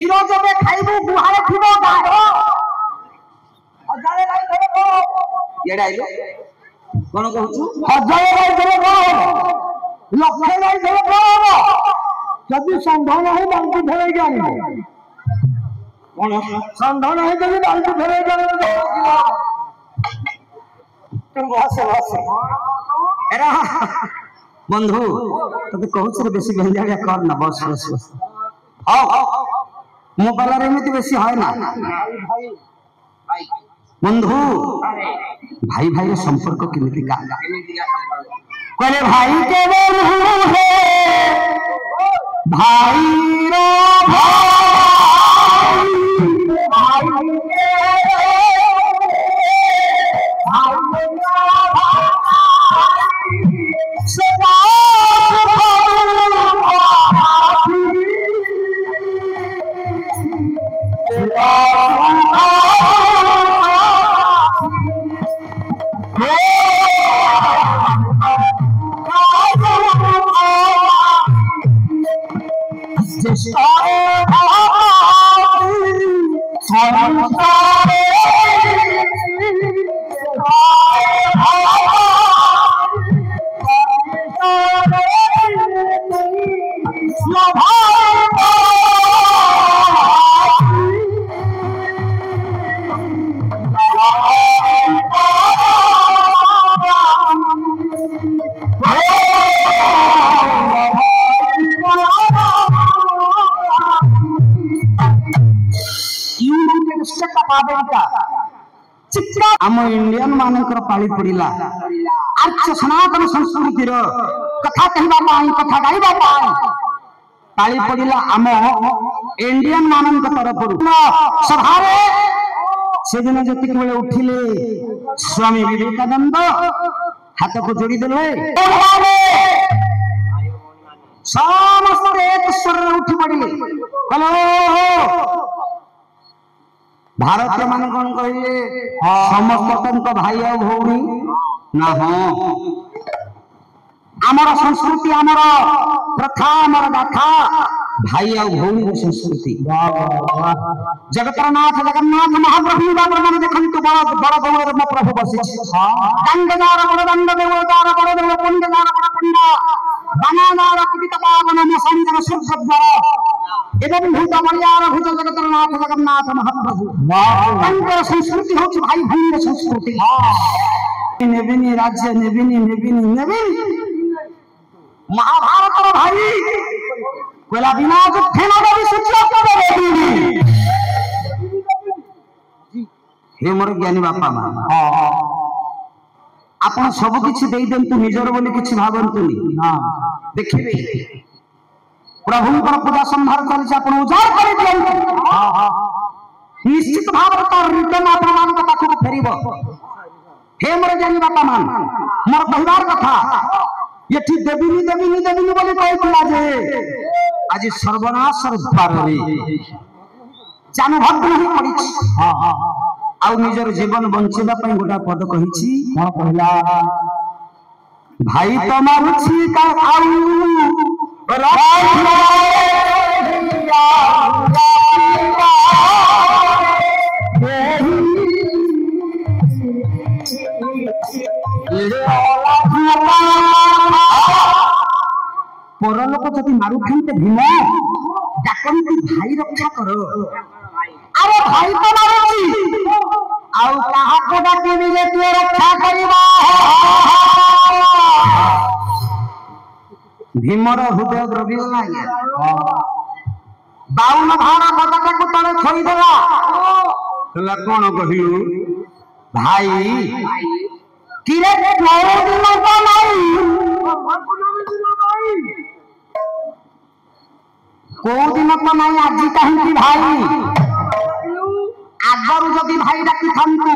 କ୍ଷୀର ଯେବେ ଖାଇବୁ ଗୁହାଳେ ଥିବ ଗାଈ ହଜାରେ ଗାଈ ଧରେ କଣ ହବ ଏଡା ଆଇଲୁ କଣ କହୁଛୁ ହଜାରେ ଗାଈ ଧରେ କଣ ହବ ଲକ୍ଷେ ଗାଈ ଧରେ କଣ ହବ ଯଦି ଷଣ୍ଢ ନାହିଁ ବାଲ୍ଟି ଧରେଇକି ଆଣିବ କଣ ଷଣ୍ଢ ନାହିଁ ଯଦି ବାଲ୍ଟି ଧରେଇକି ଆଣିବ ତୁ ବସ ବସ ଏରା ବନ୍ଧୁ ତତେ କହୁଛି ବେଶୀ ଗଞ୍ଜାଳିଆ କର ନା ବସ ବସ ବସ ହଉ ମୋ ପାଲାରେ ଏମିତି ବେଶୀ হয় না বন্ধু ভাই ভাইয়ের সম্পর্ক কেমিতি কা কলে ভাই কে বন্ধু হে ভাই রে ভাই ভাই आम इंडियन मानकर पाली पड़िला आर्य सनातन संस्कृति कथा कहवा कथा गाइबा पाली पड़िला आम इंडियन मान तरफ सभा से दिन जी बेले उठिले स्वामी विवेकानंद हाथ को जोड़ीदेले समस्त एक स्वर उठी पड़े भारतीय मान कौन कहले समस्त भाई आ भौणी ना हाँ आमर संस्कृति आमर प्रथा आमर गाथा भाई आ भौणी संस्कृति जगतर नाथ जगन्नाथ महाप्रभु प्रमाण देखते बड़ बड़ गौर मो प्रभु बसी दंडदार बड़ दंड देवदार बड़ देव पंडदार बड़ पंडा बनादार पीड़ित पावन मसंजन सुखद्वार एवं भूत मर्यादा भूत जगतर नाथ जगन्नाथ महाप्रभु संस्कृति हूँ भाई भाई संस्कृति नेबिनी राज्य नेबिनी नेबिनी नेबिनी महाभारत भाई कोला बिना जुद्धे नगरी सूर्य हे मोर ज्ञानी बापा मां आपण सब किछि देई देंतु निजर बोली किछि भाबंतुनी देखिबे प्रभु पूजा संहार चलছে आपण उजाड़ कर दियंतु निश्चित भाव तार रिटर्न आपण मान को पाखु फेरिबो हे मोर ज्ञानी बापा मान मोर कहबार कथा एठी देविनी देविनी देविनी बोली कहतिला जे आज सर्वनाश द्वार रे जानु भक्त नहीं पड़ी आ निजर जीवन बंचिबा पई गोटा पद कहिछि कोन कहला भाई तो मारुछि का आउ परलोक जदि मारुथान्ते भीम डाकंती भाई रक्षा कर अरे भाई तो मारुछि आउ कहा को डाकिबि जे तू रक्षा करिबा भीमर हृदय द्रविगला बाउन भाड़ा पताका को तले थईदेला कहला कोन कहिलु भाई किरे दिन तो नहीं को दिन तो नहीं आज कहीं भाई आगरू जदि भाई डाकी थांतु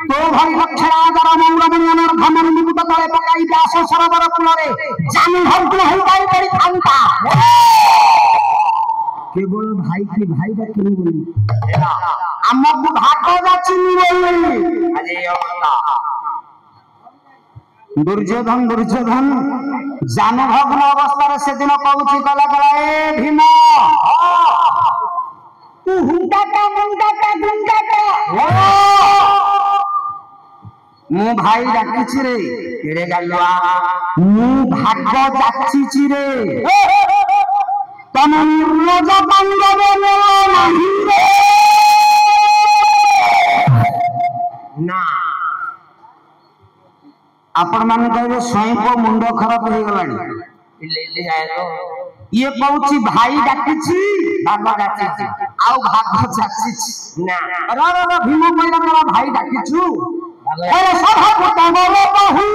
तो भाई लक्षराजर मौरमणियनर धमन मुकुट तले पकाई व्यास सरोवर कूलरे जानी भग्न हो गई पड़ी थांता केवल भाई की भाई डाकी बोली हमर भागो जाचिनी बोली अरे अवता दुर्योधन दुर्योधन जान भग्न अवस्था से दिन कहूची गला गला ए भीम मु भाई डाकिछि रे केरे गालुआ मु भाग जाचिछि रे तम निर्लज बंगवे नाही रे ना आपण माने कहबे स्वयं को मुंड खराब हो गलानी ले ले आए तो ये कहूची भाई डाकिछि बाबा डाची आउ भाग जाचिछि ना रा रा भीम कहला तोरा भाई डाकिछु बाबा अरे सब तमरो बहु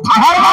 धर्म